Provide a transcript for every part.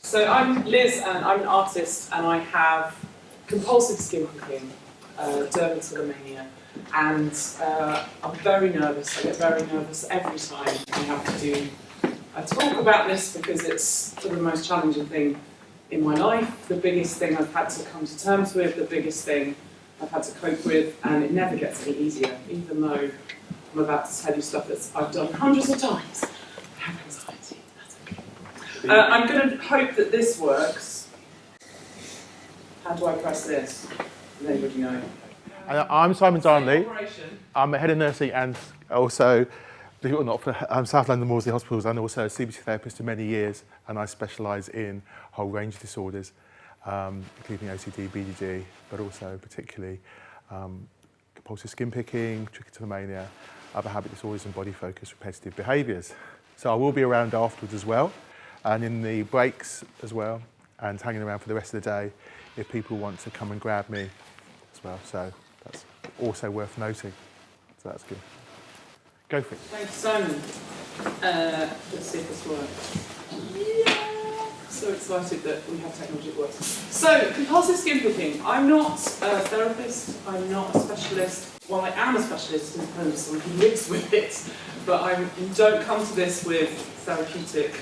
So I'm Liz, and I'm an artist, and I have compulsive skin picking, dermatillomania, and I'm very nervous. I get very nervous every time I have to do a talk about this because it's sort of the most challenging thing in my life, the biggest thing I've had to come to terms with, the biggest thing I've had to cope with, and it never gets any easier, even though I'm about to tell you stuff that I've done hundreds of times. I have anxiety, that's okay. I'm going to hope that this works. How do I press this? Does anybody know? I'm Simon Darnley. I'm a head of nursing and also, believe it or not, for South London Maudsley Hospitals, and also a CBT therapist for many years, and I specialise in a whole range of disorders, including OCD, BDD, but also particularly compulsive skin picking, trichotillomania, other habit disorders and body-focused repetitive behaviours. So I will be around afterwards as well, and in the breaks as well, and hanging around for the rest of the day if people want to come and grab me as well. So that's also worth noting. So that's good. Go for it. Thanks, Simon. Let's see if this works. Yeah! So excited that we have technology that works. So, compulsive skin picking. I'm not a therapist, I'm not a specialist. Well, I am a specialist in terms of someone who lives with it, but I don't come to this with therapeutic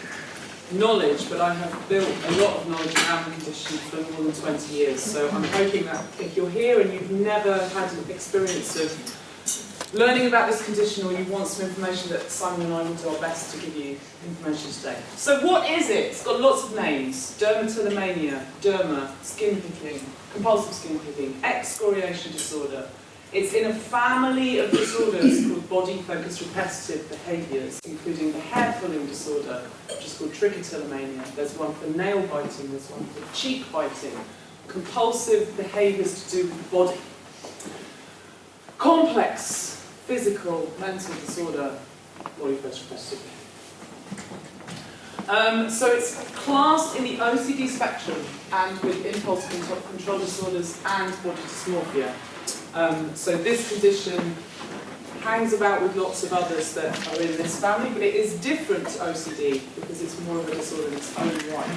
knowledge, but I have built a lot of knowledge around the condition for more than 20 years. So I'm hoping that if you're here and you've never had an experience of learning about this condition, or you want some information, that Simon and I will do our best to give you information today. So what is it? It's got lots of names. Dermatillomania, derma, skin picking, compulsive skin picking, excoriation disorder. It's in a family of disorders called body-focused repetitive behaviours, including the hair pulling disorder, which is called trichotillomania. There's one for nail biting, there's one for cheek biting. Compulsive behaviours to do with the body. Complex physical, mental disorder, body-focused repetitive behaviour. So it's classed in the OCD spectrum, and with impulse control disorders and body dysmorphia. So this condition hangs about with lots of others that are in this family, but it is different to OCD because it's more of a disorder in its own right.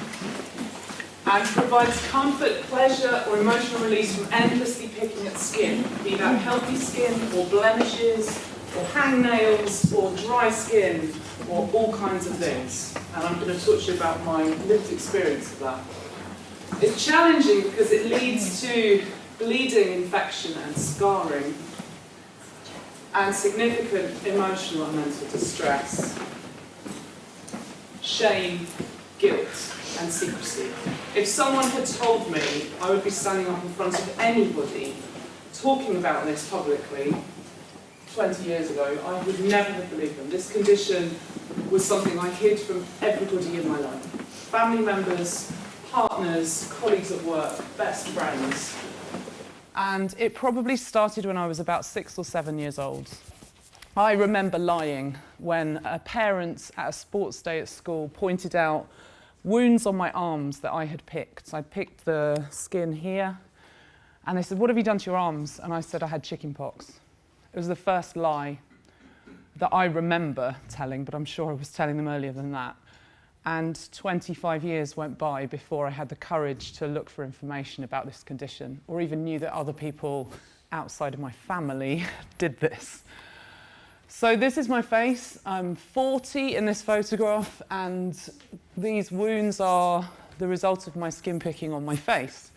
And provides comfort, pleasure, or emotional release from endlessly picking at skin, be that healthy skin, or blemishes, or hangnails, or dry skin, or all kinds of things. And I'm going to talk to you about my lived experience of that. It's challenging because it leads to bleeding, infection, and scarring, and significant emotional and mental distress, shame, guilt, and secrecy. If someone had told me I would be standing up in front of anybody talking about this publicly 20 years ago, I would never have believed them. This condition was something I hid from everybody in my life. Family members, partners, colleagues at work, best friends. And it probably started when I was about 6 or 7 years old. I remember lying when a parent at a sports day at school pointed out wounds on my arms that I had picked. I picked the skin here, and they said, "What have you done to your arms?" And I said I had chicken pox. It was the first lie that I remember telling, but I'm sure I was telling them earlier than that. And 25 years went by before I had the courage to look for information about this condition, or even knew that other people outside of my family did this. So this is my face. I'm 40 in this photograph, and these wounds are the result of my skin picking on my face.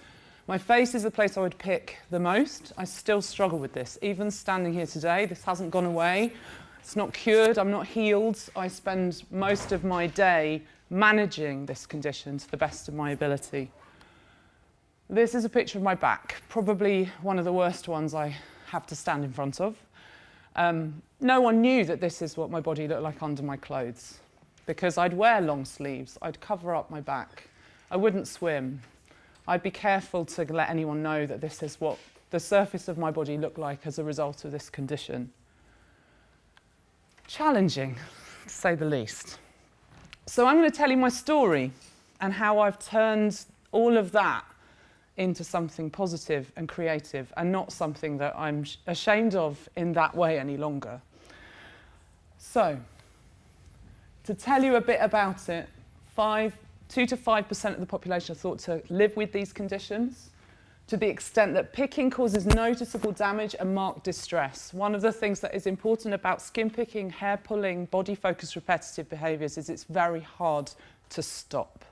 My face is the place I would pick the most. I still struggle with this. Even standing here today, this hasn't gone away. It's not cured, I'm not healed. I spend most of my day managing this condition to the best of my ability. This is a picture of my back, probably one of the worst ones I have to stand in front of. No one knew that this is what my body looked like under my clothes, because I'd wear long sleeves, I'd cover up my back, I wouldn't swim. I'd be careful to let anyone know that this is what the surface of my body looked like as a result of this condition. Challenging, to say the least. So I'm going to tell you my story and how I've turned all of that into something positive and creative, and not something that I'm ashamed of in that way any longer. So, to tell you a bit about it, 5 2 to 5% of the population are thought to live with these conditions, to the extent that picking causes noticeable damage and marked distress. One of the things that is important about skin picking, hair pulling, body-focused repetitive behaviours is it's very hard to stop.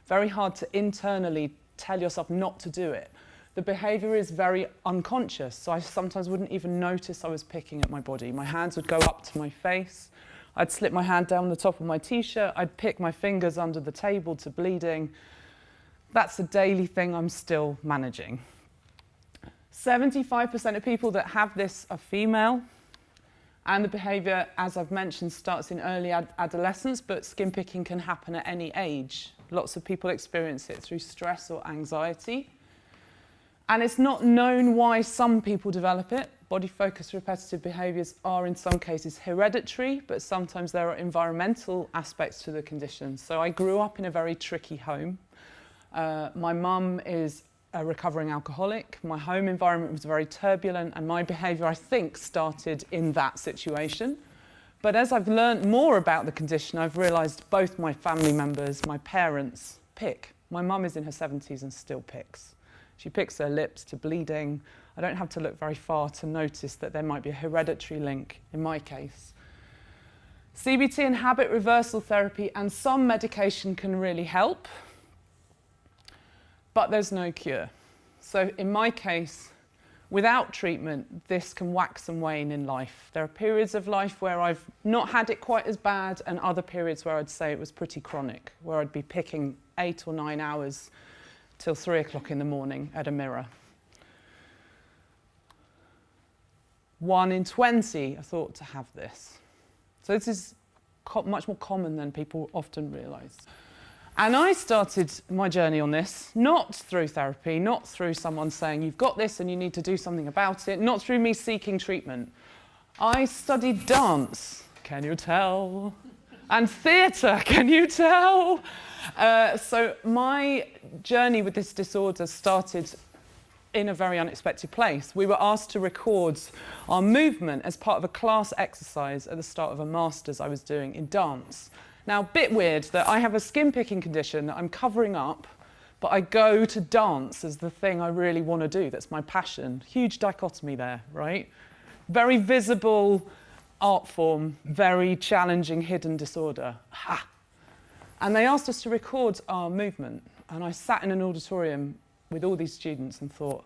Very hard to internally tell yourself not to do it. The behaviour is very unconscious, so I sometimes wouldn't even notice I was picking at my body. My hands would go up to my face. I'd slip my hand down the top of my t-shirt. I'd pick my fingers under the table to bleeding. That's a daily thing I'm still managing. 75% of people that have this are female, and the behaviour, as I've mentioned, starts in early adolescence, but skin picking can happen at any age. Lots of people experience it through stress or anxiety. And it's not known why some people develop it. Body-focused repetitive behaviours are in some cases hereditary, but sometimes there are environmental aspects to the condition. So I grew up in a very tricky home. My mum is a recovering alcoholic. My home environment was very turbulent, and my behaviour, I think, started in that situation. But as I've learned more about the condition, I've realised both my family members, my parents, pick. My mum is in her 70s and still picks. She picks her lips to bleeding. I don't have to look very far to notice that there might be a hereditary link in my case. CBT and habit reversal therapy and some medication can really help, but there's no cure. So in my case, without treatment, this can wax and wane in life. There are periods of life where I've not had it quite as bad, and other periods where I'd say it was pretty chronic, where I'd be picking 8 or 9 hours till 3 o'clock in the morning at a mirror. 1 in 20 are thought to have this. So this is much more common than people often realise. And I started my journey on this, not through therapy, not through someone saying, you've got this and you need to do something about it, not through me seeking treatment. I studied dance, can you tell? And theatre, can you tell? So my journey with this disorder started in a very unexpected place. We were asked to record our movement as part of a class exercise at the start of a master's I was doing in dance. Now, a bit weird that I have a skin picking condition that I'm covering up, but I go to dance as the thing I really want to do. That's my passion. Huge dichotomy there, right? Very visible art form, very challenging hidden disorder. Ha! And they asked us to record our movement. And I sat in an auditorium with all these students and thought,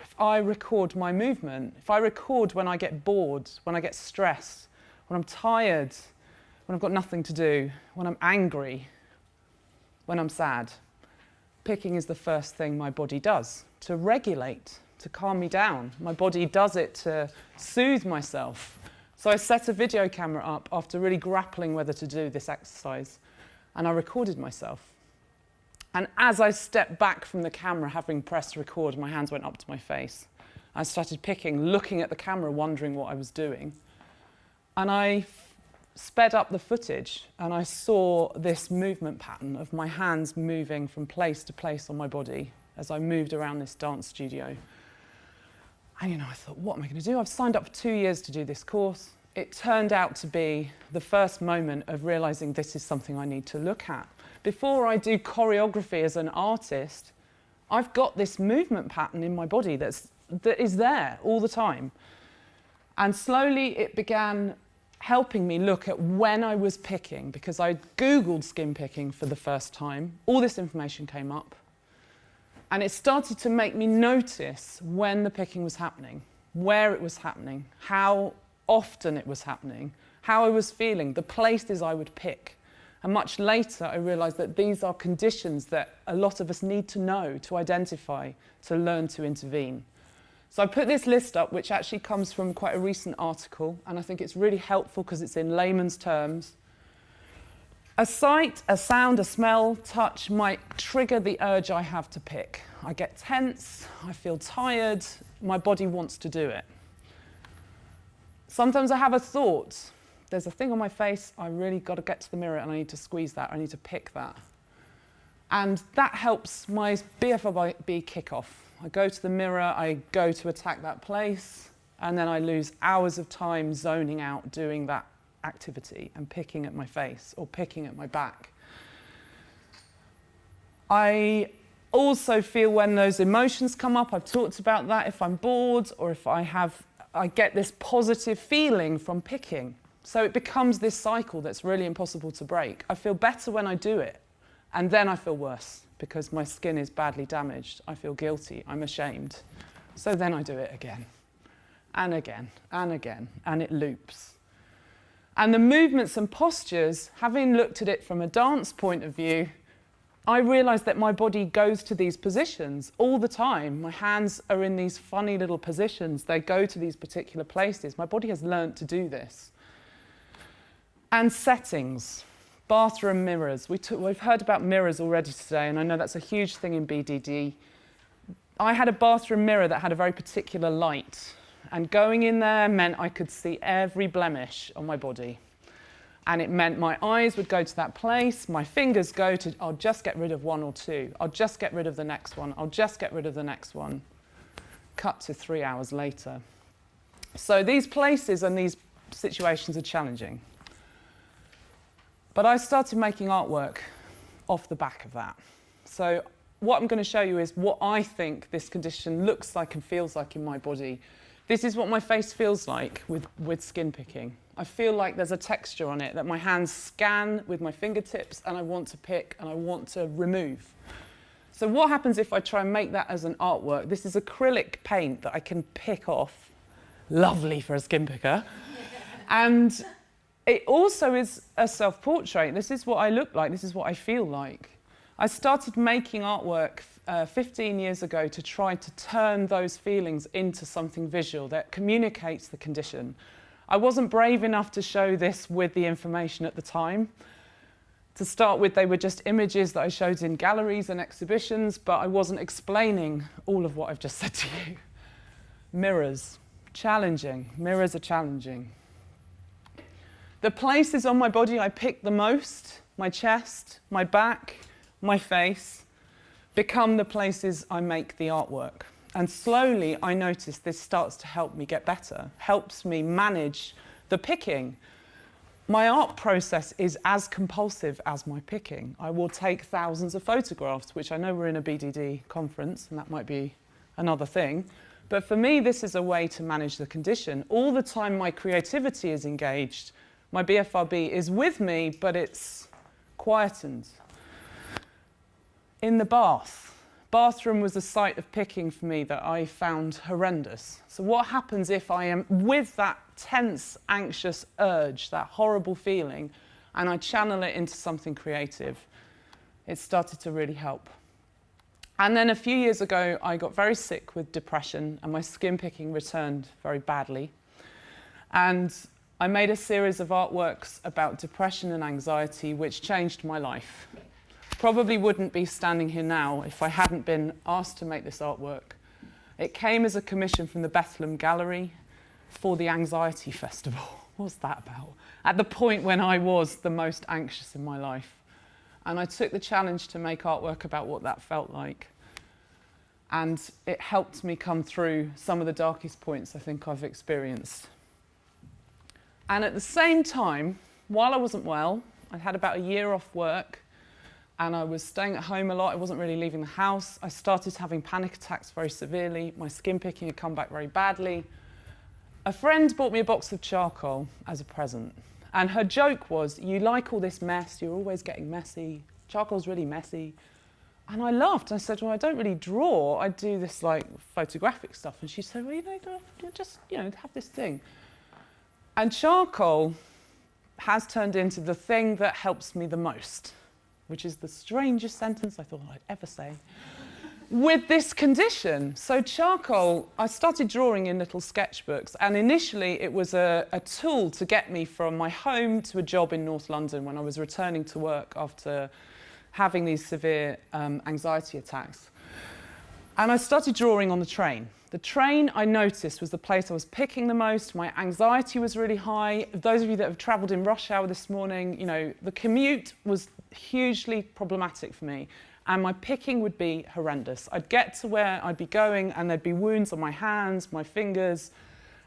if I record my movement, if I record when I get bored, when I get stressed, when I'm tired, when I've got nothing to do, when I'm angry, when I'm sad, picking is the first thing my body does to regulate, to calm me down. My body does it to soothe myself. So I set a video camera up after really grappling whether to do this exercise, and I recorded myself. And as I stepped back from the camera, having pressed record, my hands went up to my face. I started picking, looking at the camera, wondering what I was doing. And I sped up the footage, and I saw this movement pattern of my hands moving from place to place on my body as I moved around this dance studio. And I thought, what am I going to do? I've signed up for 2 years to do this course. It turned out to be the first moment of realising this is something I need to look at. Before I do choreography as an artist, I've got this movement pattern in my body that is there all the time. And slowly it began helping me look at when I was picking, because I Googled skin picking for the first time. All this information came up. And it started to make me notice when the picking was happening, where it was happening, how often it was happening, how I was feeling, the places I would pick. And much later, I realised that these are conditions that a lot of us need to know, to identify, to learn to intervene. So I put this list up, which actually comes from quite a recent article, and I think it's really helpful because it's in layman's terms. A sight, a sound, a smell, touch might trigger the urge I have to pick. I get tense, I feel tired, my body wants to do it. Sometimes I have a thought. There's a thing on my face, I really got to get to the mirror and I need to squeeze that, I need to pick that. And that helps my BFRB kick off. I go to the mirror, I go to attack that place, and then I lose hours of time zoning out doing that activity and picking at my face or picking at my back. I also feel when those emotions come up, I've talked about that, if I'm bored or if I get this positive feeling from picking. So it becomes this cycle that's really impossible to break. I feel better when I do it, and then I feel worse because my skin is badly damaged. I feel guilty, I'm ashamed. So then I do it again, and again, and again, and it loops. And the movements and postures, having looked at it from a dance point of view, I realised that my body goes to these positions all the time. My hands are in these funny little positions. They go to these particular places. My body has learnt to do this. And settings, bathroom mirrors. We've heard about mirrors already today, and I know that's a huge thing in BDD. I had a bathroom mirror that had a very particular light, and going in there meant I could see every blemish on my body. And it meant my eyes would go to that place, my fingers go to, I'll just get rid of one or two, I'll just get rid of the next one, I'll just get rid of the next one. Cut to 3 hours later. So these places and these situations are challenging. But I started making artwork off the back of that. So what I'm going to show you is what I think this condition looks like and feels like in my body. This is what my face feels like with skin picking. I feel like there's a texture on it that my hands scan with my fingertips, and I want to pick and I want to remove. So what happens if I try and make that as an artwork? This is acrylic paint that I can pick off. Lovely for a skin picker. And it also is a self-portrait. This is what I look like. This is what I feel like. I started making artwork 15 years ago to try to turn those feelings into something visual that communicates the condition. I wasn't brave enough to show this with the information at the time. To start with, they were just images that I showed in galleries and exhibitions, but I wasn't explaining all of what I've just said to you. Mirrors, challenging. Mirrors are challenging. The places on my body I pick the most, my chest, my back, my face, become the places I make the artwork. And slowly I notice this starts to help me get better, helps me manage the picking. My art process is as compulsive as my picking. I will take thousands of photographs, which I know we're in a BDD conference, and that might be another thing. But for me, this is a way to manage the condition. All the time my creativity is engaged. My BFRB is with me, but it's quietened. In the bathroom was a site of picking for me that I found horrendous. So what happens if I am with that tense, anxious urge, that horrible feeling, and I channel it into something creative? It started to really help. And then a few years ago, I got very sick with depression, and my skin picking returned very badly. And I made a series of artworks about depression and anxiety, which changed my life. Probably wouldn't be standing here now if I hadn't been asked to make this artwork. It came as a commission from the Bethlehem Gallery for the Anxiety Festival. What's that about? At the point when I was the most anxious in my life. And I took the challenge to make artwork about what that felt like. And it helped me come through some of the darkest points I think I've experienced. And at the same time, while I wasn't well, I had about a year off work, and I was staying at home a lot. I wasn't really leaving the house. I started having panic attacks very severely. My skin picking had come back very badly. A friend bought me a box of charcoal as a present. And her joke was, you like all this mess, you're always getting messy. Charcoal's really messy. And I laughed. I said, well, I don't really draw. I do this like photographic stuff. And she said, well, you just have this thing. And charcoal has turned into the thing that helps me the most, which is the strangest sentence I thought I'd ever say, with this condition. So charcoal, I started drawing in little sketchbooks, and initially it was a tool to get me from my home to a job in North London when I was returning to work after having these severe anxiety attacks. And I started drawing on the train. The train, I noticed, was the place I was picking the most. My anxiety was really high. Those of you that have travelled in rush hour this morning, you know, the commute was hugely problematic for me, and my picking would be horrendous. I'd get to where I'd be going, and there'd be wounds on my hands, my fingers,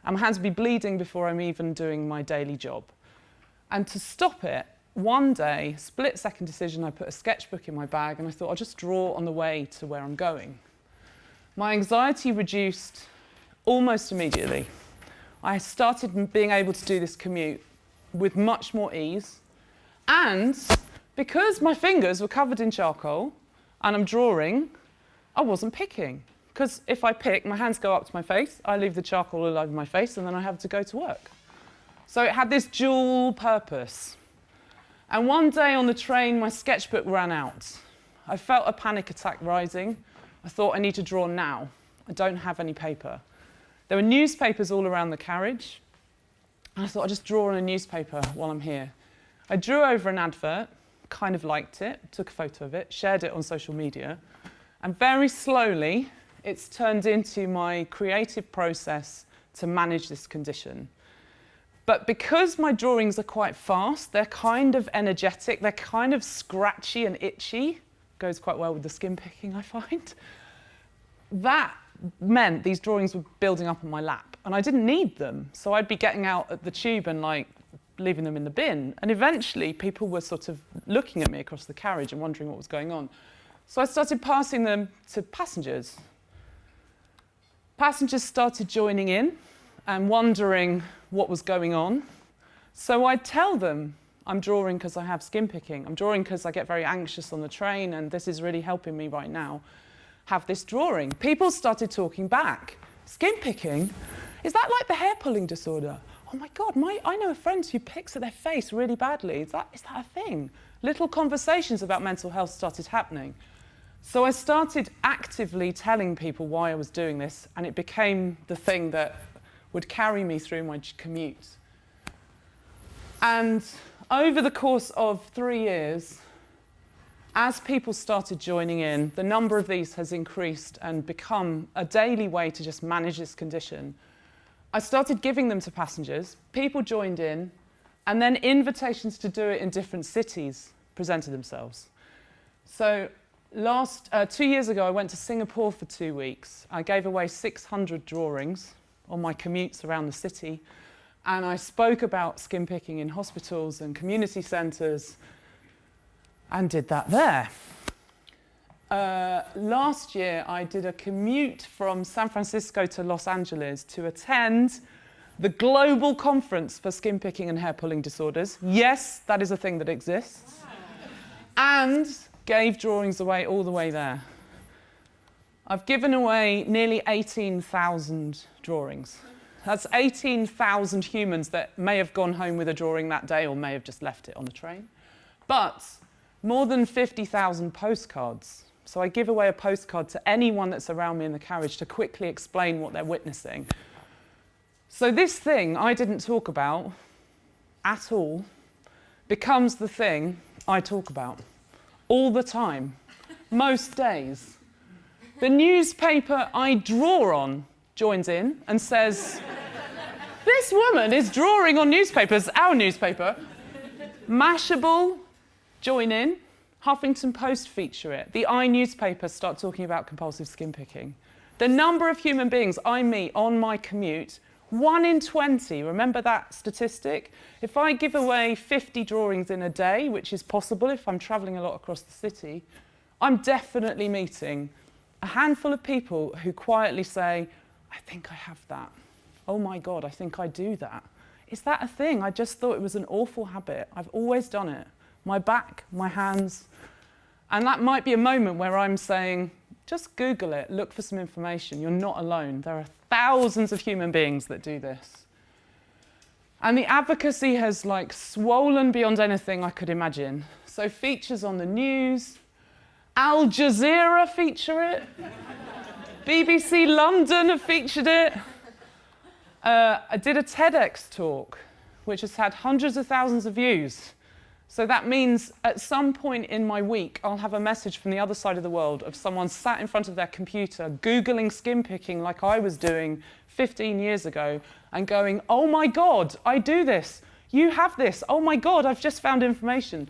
and my hands would be bleeding before I'm even doing my daily job. And to stop it, one day, split-second decision, I put a sketchbook in my bag and I thought I'll just draw on the way to where I'm going. My anxiety reduced almost immediately. I started being able to do this commute with much more ease, and because my fingers were covered in charcoal and I'm drawing, I wasn't picking. Because if I pick, my hands go up to my face, I leave the charcoal all over my face, and then I have to go to work. So it had this dual purpose. And one day on the train, my sketchbook ran out. I felt a panic attack rising. I thought, I need to draw now. I don't have any paper. There were newspapers all around the carriage. And I thought, I'll just draw on a newspaper while I'm here. I drew over an advert, kind of liked it, took a photo of it, shared it on social media, and very slowly, it's turned into my creative process to manage this condition. But because my drawings are quite fast, they're kind of energetic, they're kind of scratchy and itchy, goes quite well with the skin picking, I find. That meant these drawings were building up on my lap, and I didn't need them. So I'd be getting out at the tube and like leaving them in the bin. And eventually people were sort of looking at me across the carriage and wondering what was going on. So I started passing them to passengers. Passengers started joining in and wondering what was going on. So I'd tell them, I'm drawing because I have skin picking. I'm drawing because I get very anxious on the train and this is really helping me right now. Have this drawing. People started talking back. Skin picking? Is that like the hair pulling disorder? Oh my God, I know a friend who picks at their face really badly. Is that a thing? Little conversations about mental health started happening. So I started actively telling people why I was doing this, and it became the thing that would carry me through my commute. And over the course of 3 years, as people started joining in, the number of these has increased and become a daily way to just manage this condition. I started giving them to passengers, people joined in, and then invitations to do it in different cities presented themselves. So 2 years ago, I went to Singapore for 2 weeks. I gave away 600 drawings on my commutes around the city, and I spoke about skin picking in hospitals and community centres, and did that there. Last year, I did a commute from San Francisco to Los Angeles to attend the global conference for skin picking and hair pulling disorders. Yes, that is a thing that exists. And gave drawings away all the way there. I've given away nearly 18,000 drawings. That's 18,000 humans that may have gone home with a drawing that day or may have just left it on the train. But more than 50,000 postcards. So I give away a postcard to anyone that's around me in the carriage to quickly explain what they're witnessing. So this thing I didn't talk about at all becomes the thing I talk about all the time, most days. The newspaper I draw on joins in and says, this woman is drawing on newspapers, our newspaper. Mashable join in. Huffington Post feature it. The newspaper start talking about compulsive skin picking. The number of human beings I meet on my commute, 1 in 20, remember that statistic? If I give away 50 drawings in a day, which is possible if I'm travelling a lot across the city, I'm definitely meeting a handful of people who quietly say, I think I have that. Oh my God, I think I do that. Is that a thing? I just thought it was an awful habit. I've always done it. My back, my hands. And that might be a moment where I'm saying, just Google it, look for some information. You're not alone. There are thousands of human beings that do this. And the advocacy has swollen beyond anything I could imagine. So features on the news, Al Jazeera feature it, BBC London have featured it. I did a TEDx talk, which has had hundreds of thousands of views. So that means at some point in my week, I'll have a message from the other side of the world of someone sat in front of their computer, Googling skin picking like I was doing 15 years ago, and going, oh my God, I do this. You have this. Oh my God, I've just found information.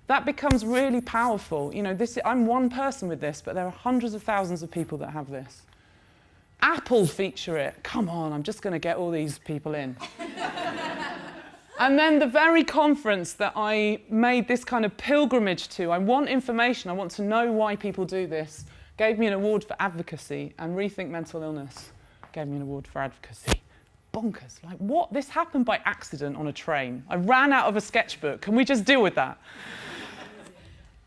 That becomes really powerful. You know, I'm one person with this, but there are hundreds of thousands of people that have this. Apple feature it. Come on, I'm just going to get all these people in. And then the very conference that I made this kind of pilgrimage to, I want information, I want to know why people do this, gave me an award for advocacy, and Rethink Mental Illness gave me an award for advocacy. Bonkers. Like, what? This happened by accident on a train. I ran out of a sketchbook. Can we just deal with that?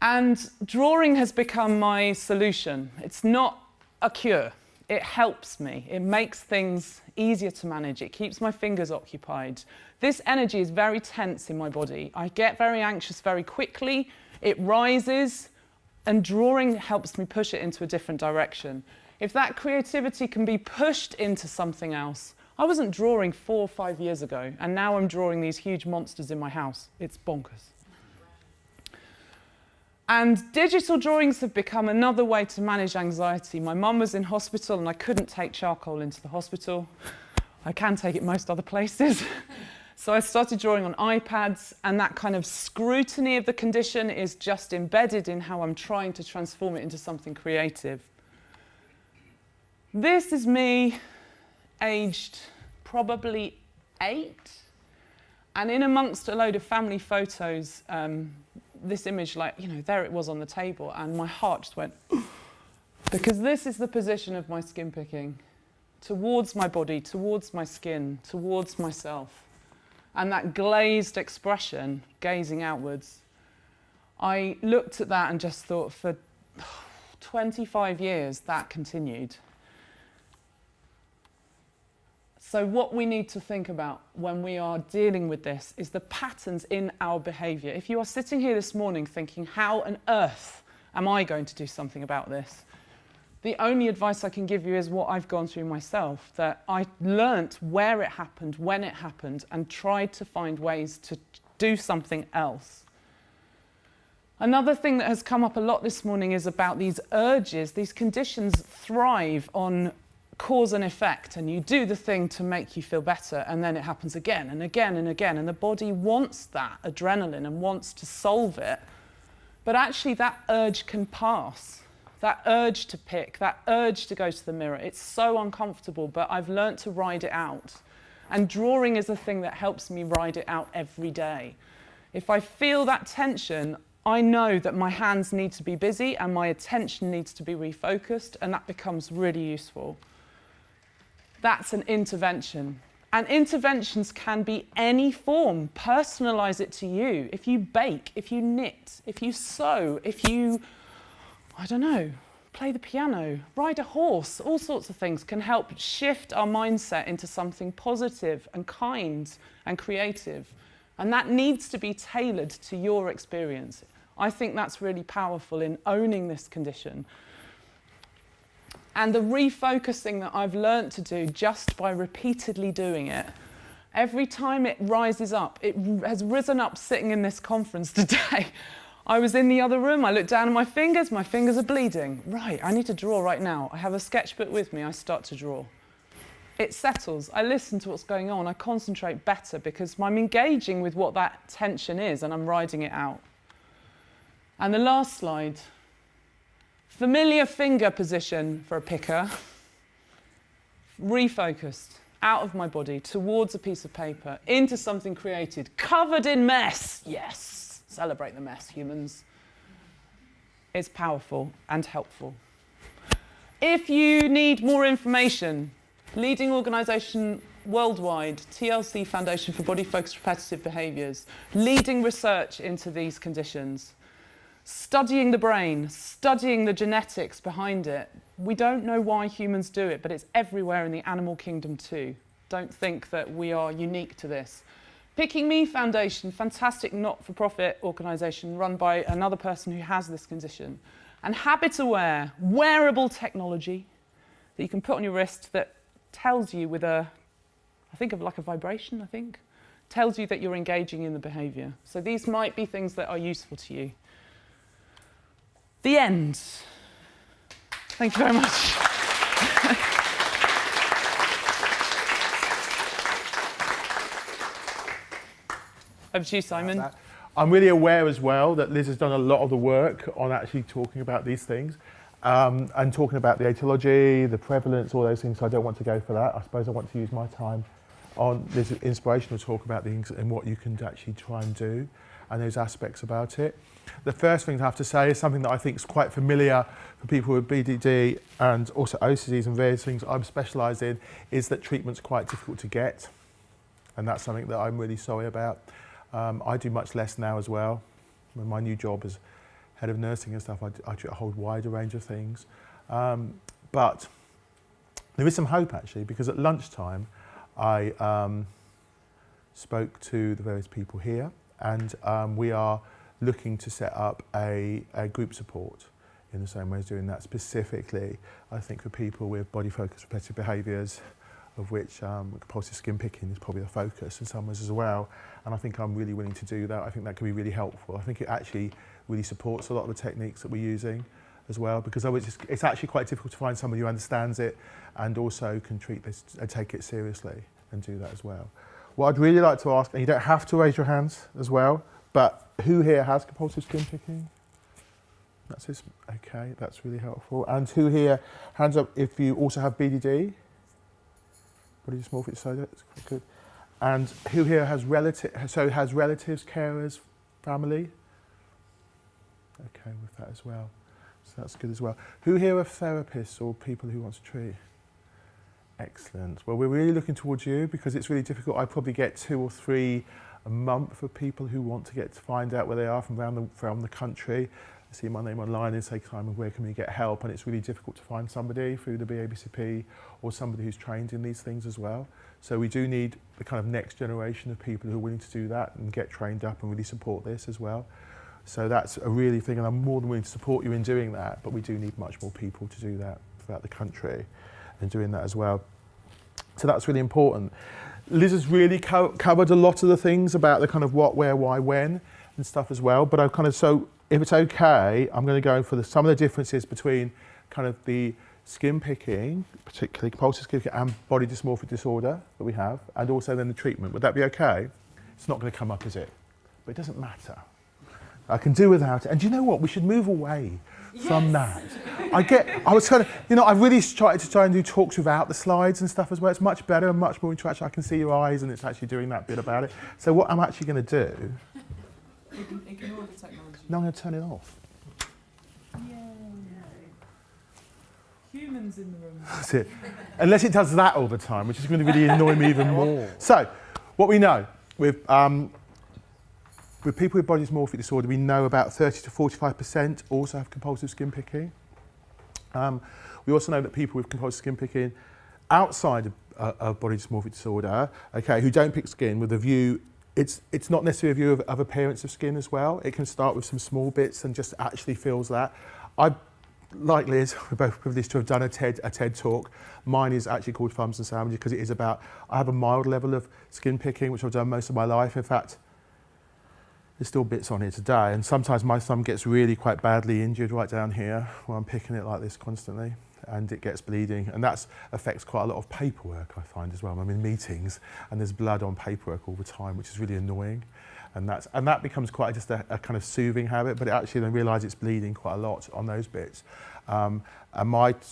And drawing has become my solution. It's not a cure. It helps me. It makes things easier to manage. It keeps my fingers occupied. This energy is very tense in my body. I get very anxious very quickly. It rises, and drawing helps me push it into a different direction. If that creativity can be pushed into something else, I wasn't drawing 4 or 5 years ago, and now I'm drawing these huge monsters in my house. It's bonkers. And digital drawings have become another way to manage anxiety. My mum was in hospital and I couldn't take charcoal into the hospital. I can take it most other places. So I started drawing on iPads, and that kind of scrutiny of the condition is just embedded in how I'm trying to transform it into something creative. This is me, aged probably 8, and in amongst a load of family photos, this image, like, you know, there it was on the table, and my heart just went, because this is the position of my skin picking, towards my body, towards my skin, towards myself. And that glazed expression, gazing outwards, I looked at that and just thought, for 25 years, that continued. So what we need to think about when we are dealing with this is the patterns in our behaviour. If you are sitting here this morning thinking, how on earth am I going to do something about this? The only advice I can give you is what I've gone through myself, that I learnt where it happened, when it happened, and tried to find ways to do something else. Another thing that has come up a lot this morning is about these urges. These conditions thrive on cause and effect, and you do the thing to make you feel better, and then it happens again and again and again, and the body wants that adrenaline and wants to solve it. But actually that urge can pass. That urge to pick, that urge to go to the mirror, it's so uncomfortable, but I've learnt to ride it out. And drawing is a thing that helps me ride it out every day. If I feel that tension, I know that my hands need to be busy and my attention needs to be refocused, and that becomes really useful. That's an intervention. And interventions can be any form. Personalise it to you. If you bake, if you knit, if you sew, if you, I don't know, play the piano, ride a horse, all sorts of things can help shift our mindset into something positive and kind and creative. And that needs to be tailored to your experience. I think that's really powerful in owning this condition. And the refocusing that I've learnt to do just by repeatedly doing it, every time it rises up, it has risen up sitting in this conference today. I was in the other room, I looked down at my fingers are bleeding. Right, I need to draw right now. I have a sketchbook with me, I start to draw. It settles, I listen to what's going on, I concentrate better because I'm engaging with what that tension is and I'm riding it out. And the last slide, familiar finger position for a picker, refocused out of my body towards a piece of paper, into something created, covered in mess, yes. Celebrate the mess, humans. It's powerful and helpful. If you need more information, leading organisation worldwide, TLC Foundation for Body Focused Repetitive Behaviours, leading research into these conditions, studying the brain, studying the genetics behind it. We don't know why humans do it, but it's everywhere in the animal kingdom too. Don't think that we are unique to this. Picking Me Foundation, fantastic not-for-profit organisation run by another person who has this condition. And Habit Aware, wearable technology that you can put on your wrist that tells you with a, I think of like a vibration, tells you that you're engaging in the behaviour. So these might be things that are useful to you. The end. Thank you very much. Over to you, Simon. I'm really aware as well that Liz has done a lot of the work on actually talking about these things and talking about the etiology, the prevalence, all those things, so I don't want to go for that. I suppose I want to use my time there's an inspirational talk about things and what you can actually try and do, and those aspects about it. The first thing I have to say is something that I think is quite familiar for people with BDD and also OCDs and various things I'm specialised in, is that treatment's quite difficult to get, and that's something that I'm really sorry about. I do much less now as well. In my new job as head of nursing and stuff, I treat a whole wider range of things. But there is some hope actually, because at lunchtime I spoke to the various people here, and we are looking to set up a group support in the same way as doing that specifically, I think, for people with body-focused repetitive behaviours, of which compulsive skin picking is probably the focus in some ways as well. And I think I'm really willing to do that. I think that can be really helpful. I think it actually really supports a lot of the techniques that we're using as well, because it's actually quite difficult to find somebody who understands it and also can treat this and take it seriously and do that as well. What I'd really like to ask, and you don't have to raise your hands as well, but who here has compulsive skin picking? That's it. Okay, that's really helpful. And who here, hands up if you also have BDD? Body dysmorphic disorder, that's quite good. And who here has relatives, carers, family? Okay, with that as well. So that's good as well. Who here are therapists or people who want to treat? Excellent. Well, we're really looking towards you, because it's really difficult. I probably get 2 or 3 a month for people who want to find out where they are from around the country. I see my name online and say, Simon, where can we get help? And it's really difficult to find somebody through the BABCP or somebody who's trained in these things as well. So we do need the kind of next generation of people who are willing to do that and get trained up and really support this as well. So that's a really thing, and I'm more than willing to support you in doing that, but we do need much more people to do that throughout the country and doing that as well. So that's really important. Liz has really covered a lot of the things about the kind of what, where, why, when and stuff as well, but I've kind of, so if it's okay, I'm going to go for some of the differences between kind of the skin picking, particularly compulsive skin picking, and body dysmorphic disorder that we have, and also then the treatment. Would that be okay? It's not going to come up, is it? But it doesn't matter. I can do without it. And do you know what? We should move away from that. I was kind of, I've really tried to try and do talks without the slides and stuff as well. It's much better and much more interaction. I can see your eyes and it's actually doing that bit about it. So what I'm actually going to do... Ignore the technology. No, I'm going to turn it off. Yay. Humans in the room. That's it. Unless it does that all the time, which is going to really annoy me even more. So, what we know with people with body dysmorphic disorder, we know about 30 to 45% also have compulsive skin picking. We also know that people with compulsive skin picking outside of body dysmorphic disorder, okay, who don't pick skin with a view, it's not necessarily a view of appearance of skin as well. It can start with some small bits and just actually feels that. Like Liz, we're both privileged to have done a TED talk. Mine is actually called Thumbs and Sandwiches, because it is about, I have a mild level of skin picking, which I've done most of my life. In fact, there's still bits on here today, and sometimes my thumb gets really quite badly injured right down here where I'm picking it like this constantly, and it gets bleeding, and that affects quite a lot of paperwork, I find as well. I'm in meetings and there's blood on paperwork all the time, which is really annoying, and that becomes quite just a kind of soothing habit, but actually then realise it's bleeding quite a lot on those bits. And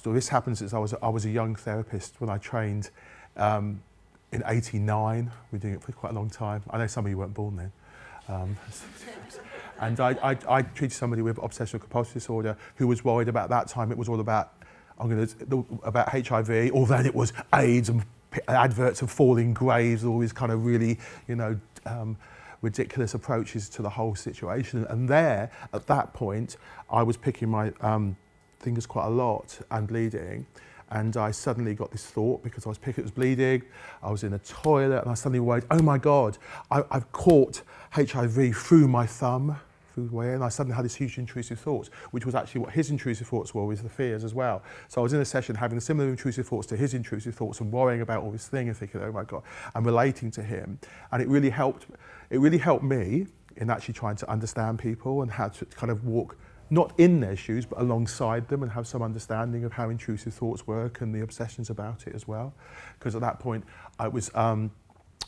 this happened since I was a young therapist when I trained in '89. We've been doing it for quite a long time. I know some of you weren't born then. And I treated somebody with obsessive compulsive disorder who was worried about that time. It was all about about HIV, or then it was AIDS and adverts of falling graves, all these kind of really, ridiculous approaches to the whole situation. And there, at that point, I was picking my fingers quite a lot and bleeding. And I suddenly got this thought, because I was picking, it was bleeding, I was in a toilet, and I suddenly worried, oh my God, I've caught HIV through my thumb, and I suddenly had this huge intrusive thoughts, which was actually what his intrusive thoughts were, with the fears as well. So I was in a session having similar intrusive thoughts to his intrusive thoughts and worrying about all this thing and thinking, oh my God, and relating to him. And it really helped me in actually trying to understand people and how to kind of walk not in their shoes, but alongside them, and have some understanding of how intrusive thoughts work and the obsessions about it as well. Because at that point,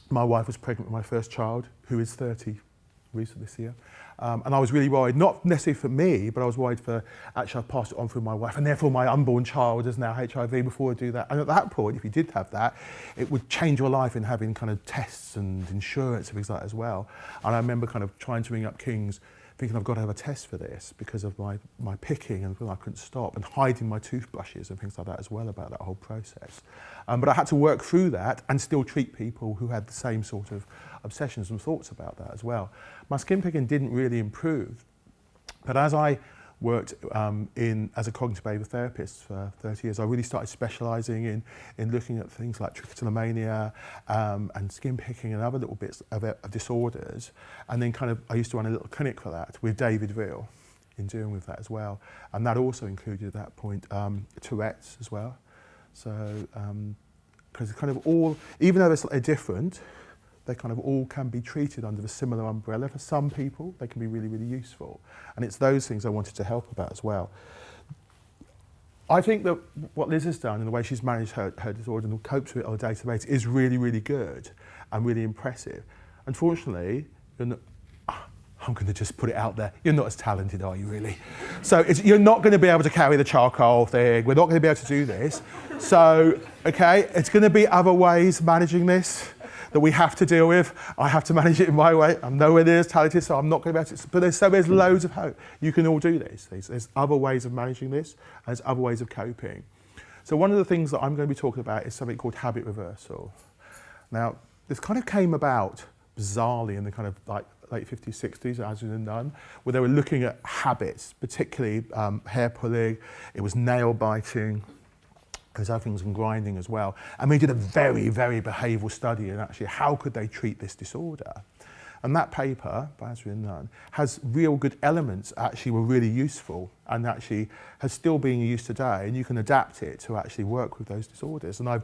my wife was pregnant with my first child, who is 30 recently this year. And I was really worried, not necessarily for me, but I was worried for, actually I've passed it on through my wife, and therefore my unborn child has now HIV before I do that. And at that point, if you did have that, it would change your life in having kind of tests and insurance and things like that as well. And I remember kind of trying to ring up King's, thinking I've got to have a test for this because of my picking and I couldn't stop, and hiding my toothbrushes and things like that as well about that whole process. But I had to work through that and still treat people who had the same sort of obsessions and thoughts about that as well. My skin picking didn't really improve, but as I worked as a cognitive behaviour therapist for 30 years, I really started specialising in looking at things like trichotillomania and skin picking and other little bits of disorders. And then I used to run a little clinic for that with David Veal in dealing with that as well. And that also included at that point Tourette's as well. So, because even though they're slightly different, they kind of all can be treated under a similar umbrella. For some people, they can be really, really useful. And it's those things I wanted to help about as well. I think that what Liz has done and the way she's managed her disorder and copes with it on a day-to-day basis is really, really good and really impressive. Unfortunately, I'm going to just put it out there, you're not as talented, are you really? So you're not going to be able to carry the charcoal thing. We're not going to be able to do this. So, okay, it's going to be other ways managing this that we have to deal with. I have to manage it in my way. I'm nowhere near as talented, so I'm not going to be able to. But there's loads of hope. You can all do this. There's other ways of managing this, and there's other ways of coping. So one of the things that I'm going to be talking about is something called habit reversal. Now, this kind of came about bizarrely in the kind of like late 50s, 60s, as was done, where they were looking at habits, particularly hair pulling. It was nail biting. There's other things in grinding as well. And we did a very, very behavioural study in actually how could they treat this disorder. And that paper, by Arlene Nunn, has real good elements actually were really useful and actually has still been used today, and you can adapt it to actually work with those disorders. And I've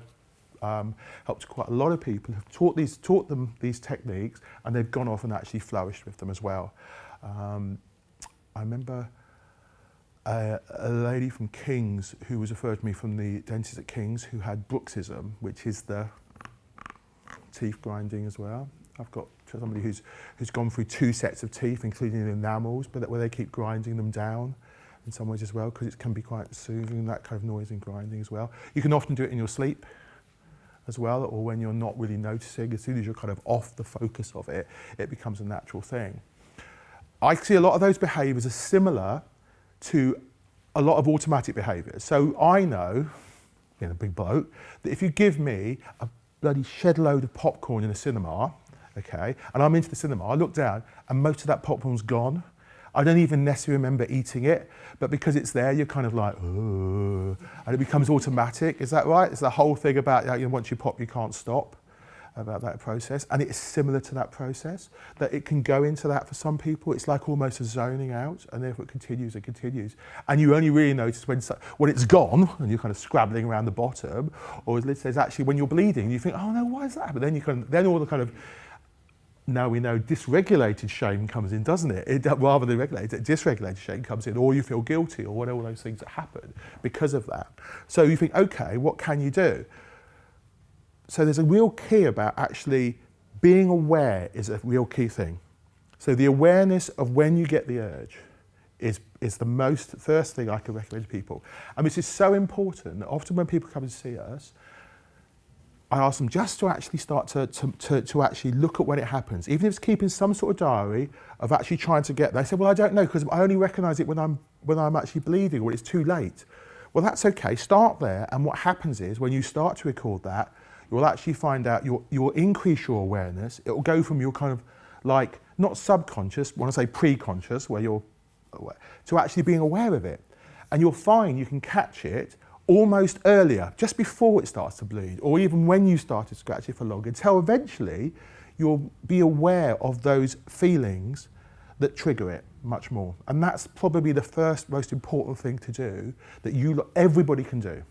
helped quite a lot of people who've taught them these techniques, and they've gone off and actually flourished with them as well. I remember a lady from King's who was referred to me from the dentist at King's who had bruxism, which is the teeth grinding as well. I've got somebody who's gone through 2 sets of teeth, including the enamels, but where they keep grinding them down in some ways as well, because it can be quite soothing, that kind of noise and grinding as well. You can often do it in your sleep as well, or when you're not really noticing. As soon as you're kind of off the focus of it, it becomes a natural thing. I see a lot of those behaviours are similar to a lot of automatic behaviours. So I know, being a big bloke, that if you give me a bloody shed load of popcorn in a cinema, okay, and I'm into the cinema, I look down and most of that popcorn's gone. I don't even necessarily remember eating it, but because it's there, you're kind of like, oh, and it becomes automatic. Is that right? It's the whole thing about, once you pop, you can't stop, about that process. And it's similar to that process, that it can go into that for some people. It's like almost a zoning out, and therefore it continues and continues. And you only really notice when it's gone, and you're kind of scrabbling around the bottom, or as Liz says, actually when you're bleeding, you think, oh no, why is that? But then all the kind of, now we know dysregulated shame comes in, doesn't it? Rather than regulated, dysregulated shame comes in, or you feel guilty, or whatever, all those things that happen because of that. So you think, okay, what can you do? So there's a real key about actually being aware is a real key thing. So the awareness of when you get the urge is the first thing I can recommend to people. And this is so important that often when people come and see us, I ask them just to actually start to actually look at when it happens, even if it's keeping some sort of diary of actually trying to get there. They say, well, I don't know, because I only recognise it when I'm actually bleeding or it's too late. Well, that's okay. Start there, and what happens is when you start to record that, you'll actually find out you'll increase your awareness. It will go from your kind of like not subconscious, when I say pre-conscious, where you're aware, to actually being aware of it, and you'll find you can catch it almost earlier, just before it starts to bleed, or even when you started to scratch it for longer, until eventually you'll be aware of those feelings that trigger it much more. And that's probably the first most important thing to do that everybody can do.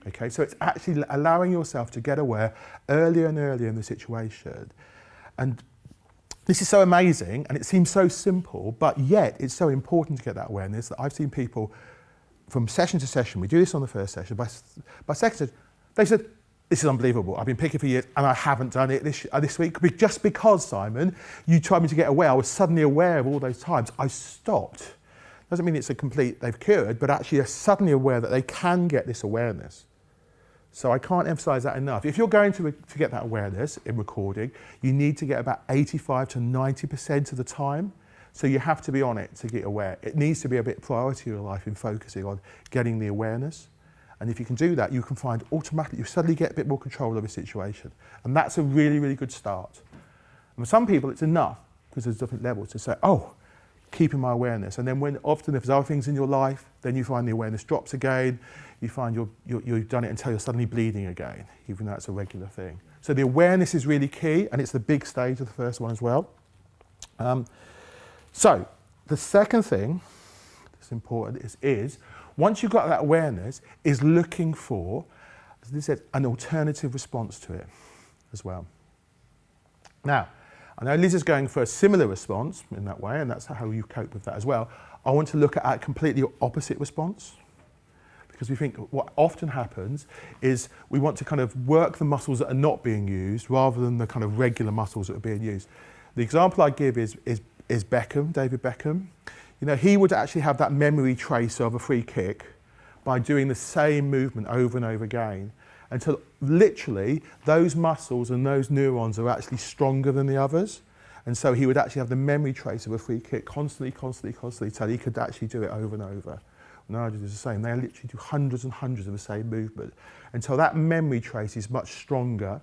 Okay, so it's actually allowing yourself to get aware earlier and earlier in the situation. And this is so amazing, and it seems so simple, but yet it's so important to get that awareness that I've seen people from session to session, we do this on the first session, by second session, they said, this is unbelievable. I've been picking for years and I haven't done it this week. Just because, Simon, you tried me to get aware, I was suddenly aware of all those times. I stopped. Doesn't mean it's a complete, they've cured, but actually they're suddenly aware that they can get this awareness. So I can't emphasize that enough. If you're going to get that awareness in recording, you need to get about 85 to 90% of the time. So you have to be on it to get aware. It needs to be a bit priority in your life in focusing on getting the awareness. And if you can do that, you can find automatically, you suddenly get a bit more control of a situation. And that's a really, really good start. And for some people, it's enough, because there's different levels, to say, oh, keeping my awareness. And then when often if there's other things in your life, then you find the awareness drops again. You find you've done it until you're suddenly bleeding again, even though it's a regular thing. So the awareness is really key, and it's the big stage of the first one as well. So the second thing that's important is once you've got that awareness, is looking for, as I said, an alternative response to it as well. Now, I know Liz is going for a similar response in that way, and that's how you cope with that as well. I want to look at a completely opposite response, because we think what often happens is we want to kind of work the muscles that are not being used rather than the kind of regular muscles that are being used. The example I give is Beckham, David Beckham. You know, he would actually have that memory trace of a free kick by doing the same movement over and over again, until literally those muscles and those neurons are actually stronger than the others. And so he would actually have the memory trace of a free kick constantly, so he could actually do it over and over. Ronaldo is the same. They literally do hundreds and hundreds of the same movement until that memory trace is much stronger.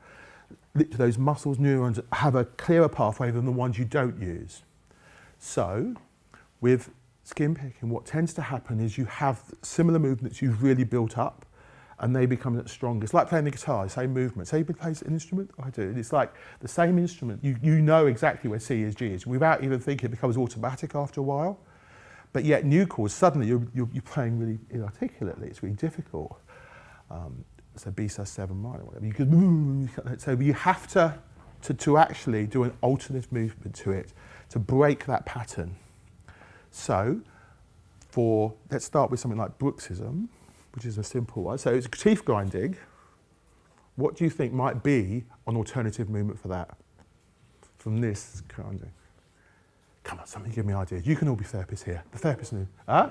Those muscles, neurons have a clearer pathway than the ones you don't use. So with skin picking, what tends to happen is you have similar movements you've really built up, and they become stronger. It's like playing the guitar, the same movement. Say you play an instrument? I do. It's like the same instrument. You know exactly where C is, G is. Without even thinking, it becomes automatic after a while. But yet new chords, suddenly you're playing really inarticulately. It's really difficult. So B sus 7 minor, whatever. You could, so you have to actually do an alternate movement to it to break that pattern. So let's start with something like bruxism, which is a simple one. So it's teeth grinding. What do you think might be an alternative movement for that? From this grinding. Come on, somebody give me ideas. You can all be therapists here. The therapist knew. Huh?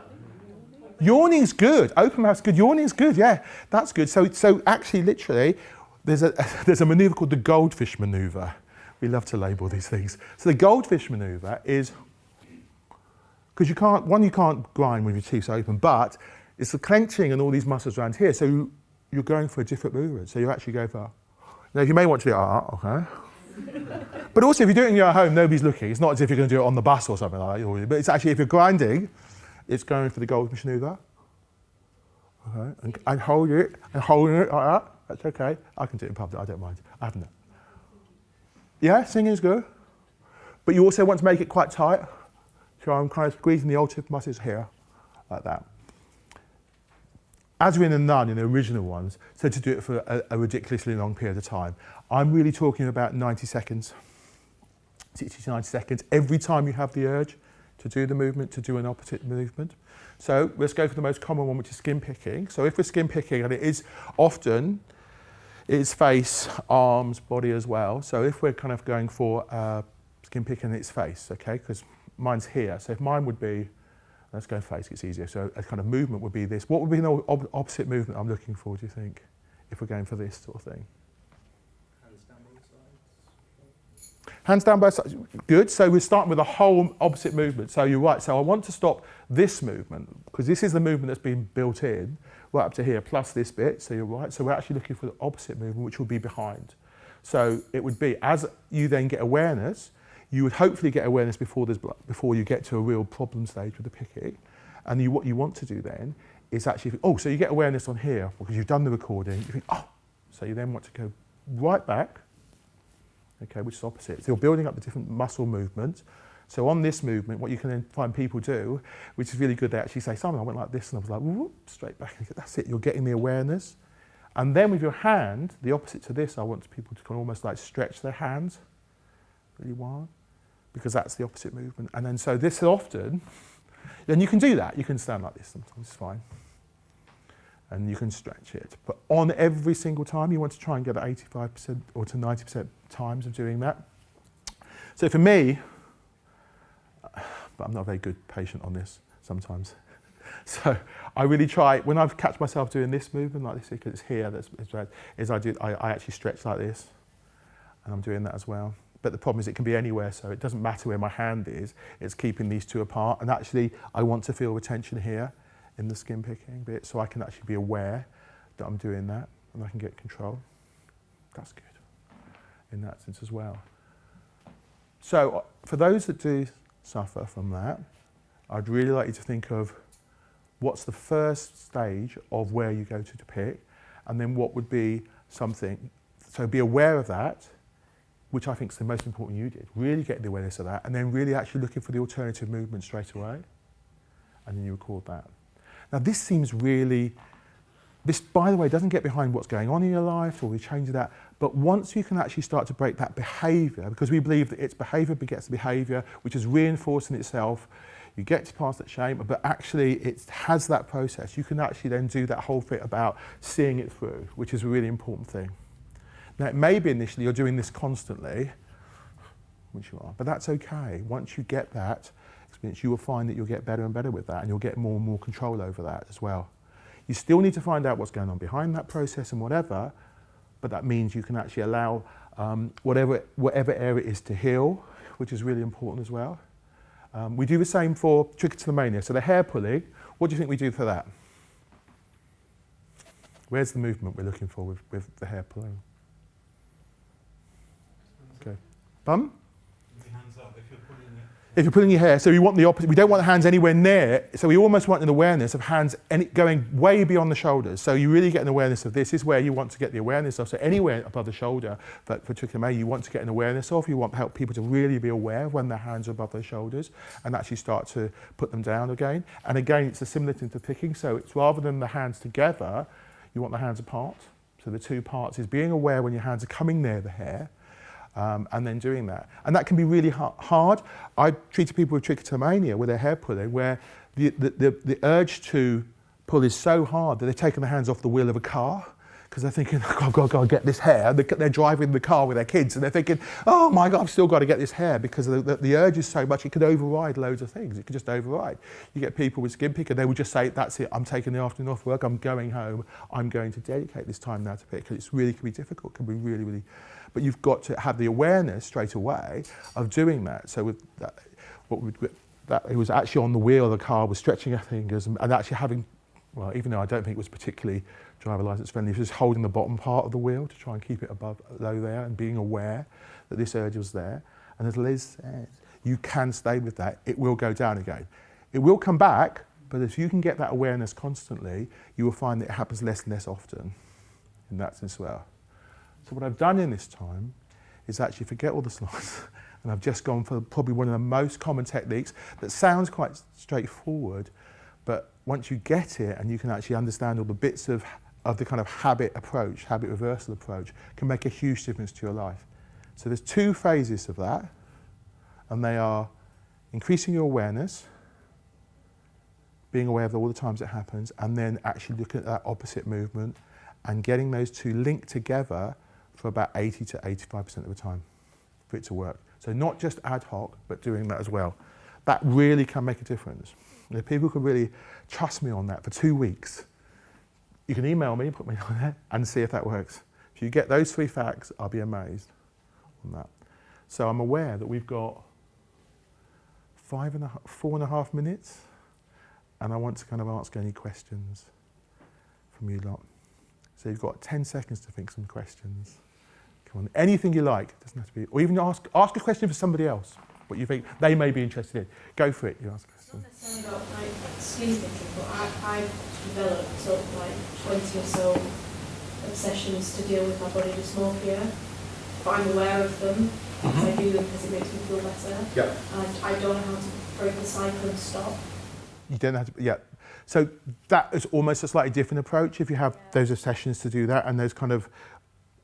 Yawning's good. Open mouth's good. Yawning's good. Yeah, that's good. So actually, literally, there's a manoeuvre called the goldfish manoeuvre. We love to label these things. So the goldfish manoeuvre is, because you can't grind with your teeth open, but it's the clenching and all these muscles around here. So you're going for a different movement. So you actually go for, now you may want to do, okay. But also, if you're doing it at home, nobody's looking. It's not as if you're going to do it on the bus or something like that. But it's actually, if you're grinding, it's going for the goldfish manoeuvre. Okay, and hold it, and holding it like that. That's okay. I can do it in public. I don't mind. I haven't done. Yeah, singing is good. But you also want to make it quite tight. So I'm kind of squeezing the alternative muscles here, like that. As we're in the nun, in the original ones, so to do it for a ridiculously long period of time, I'm really talking about 90 seconds, 60 to 90 seconds, every time you have the urge to do the movement, to do an opposite movement. So let's go for the most common one, which is skin picking. So if we're skin picking, and it is often, it's face, arms, body as well. So if we're kind of going for skin picking, it's face, okay? Because mine's here. So if mine would be, let's go face, it's easier. So a kind of movement would be this. What would be an opposite movement I'm looking for, do you think, if we're going for this sort of thing? Hands down both sides. Hands down both sides, good. So we're starting with a whole opposite movement. So you're right. So I want to stop this movement, because this is the movement that's been built in, right up to here, plus this bit. So you're right. So we're actually looking for the opposite movement, which will be behind. So it would be, as you then get awareness, you would hopefully get awareness before you get to a real problem stage with the picking. And what you want to do then is actually, so you get awareness on here because you've done the recording. You think, so you then want to go right back, okay, which is opposite. So you're building up the different muscle movements. So on this movement, what you can then find people do, which is really good, they actually say, Simon, I went like this, and I was like, whoop, straight back. That's it, you're getting the awareness. And then with your hand, the opposite to this, I want people to kind of almost like stretch their hands really wide, because that's the opposite movement. And then so this often, then you can do that. You can stand like this sometimes, it's fine. and you can stretch it. But on every single time, you want to try and get 85% or to 90% times of doing that. So for me, but I'm not a very good patient on this sometimes. So I really try, when I've catch myself doing this movement like this, because it's here, I actually stretch like this, and I'm doing that as well. But the problem is it can be anywhere, so it doesn't matter where my hand is, it's keeping these two apart. And actually, I want to feel retention here in the skin picking bit, so I can actually be aware that I'm doing that, and I can get control. That's good in that sense as well. So for those that do suffer from that, I'd really like you to think of what's the first stage of where you go to pick, and then what would be something, so be aware of that, which I think is the most important you did, really get the awareness of that, and then really actually looking for the alternative movement straight away, and then you record that. Now this seems really, this by the way doesn't get behind what's going on in your life or we change that, but once you can actually start to break that behaviour, because we believe that it's behaviour begets behaviour, which is reinforcing itself, you get past that shame, but actually it has that process. You can actually then do that whole bit about seeing it through, which is a really important thing. Now, it may be initially you're doing this constantly, which you are, but that's okay. Once you get that experience, you will find that you'll get better and better with that, and you'll get more and more control over that as well. You still need to find out what's going on behind that process and whatever, but that means you can actually allow whatever area it is to heal, which is really important as well. We do the same for trichotillomania, so the hair pulling. What do you think we do for that? Where's the movement we're looking for with the hair pulling? Okay. Bum? Your hands up if you're pulling it. If you're pulling your hair, so we want the opposite. We don't want the hands anywhere near, so we almost want an awareness of hands going way beyond the shoulders. So you really get an awareness of this is where you want to get the awareness of. So anywhere above the shoulder, for trichotillomania, you want to get an awareness of. You want to help people to really be aware of when their hands are above their shoulders and actually start to put them down again. And again, it's a similar thing to picking. So it's rather than the hands together, you want the hands apart. So the two parts is being aware when your hands are coming near the hair, and then doing that. And that can be really hard. I treated people with trichotillomania with their hair pulling where the urge to pull is so hard that they're taking their hands off the wheel of a car because they're thinking, oh, I've got to get this hair. They're driving the car with their kids and they're thinking, oh my God, I've still got to get this hair because the urge is so much, it could override loads of things. It could just override. You get people with skin picker, they would just say, that's it, I'm taking the afternoon off work, I'm going home, I'm going to dedicate this time now to pick. It really can be difficult, can be really, really, but you've got to have the awareness straight away of doing that. So with that, it was actually on the wheel of the car, was stretching our fingers and actually having, well, even though I don't think it was particularly driver license friendly, just holding the bottom part of the wheel to try and keep it low there and being aware that this urge was there. And as Liz said, you can stay with that. It will go down again. It will come back, but if you can get that awareness constantly, you will find that it happens less and less often in that sense as well. So what I've done in this time is actually forget all the slides and I've just gone for probably one of the most common techniques that sounds quite straightforward, but once you get it and you can actually understand all the bits of the kind of habit approach, habit reversal approach, can make a huge difference to your life. So there's two phases of that, and they are increasing your awareness, being aware of all the times it happens, and then actually looking at that opposite movement and getting those two linked together for about 80 to 85% of the time for it to work. So not just ad hoc, but doing that as well. That really can make a difference. And if people can really trust me on that for 2 weeks, you can email me, put me on there, and see if that works. If you get those 3 facts, I'll be amazed on that. So I'm aware that we've got 4.5 minutes, and I want to kind of ask any questions from you lot. So you've got 10 seconds to think some questions. Come on, anything you like. It doesn't have to be, or even ask a question for somebody else, what you think they may be interested in. Go for it, you ask a question. Not necessarily about like skin picking, but I've developed sort of like 20 or so obsessions to deal with my body dysmorphia. But I'm aware of them because I do them because it makes me feel better. Yeah. And I don't know how to break the cycle and stop. You don't have to, yeah. So that is almost a slightly different approach if you have those sessions to do that and those kind of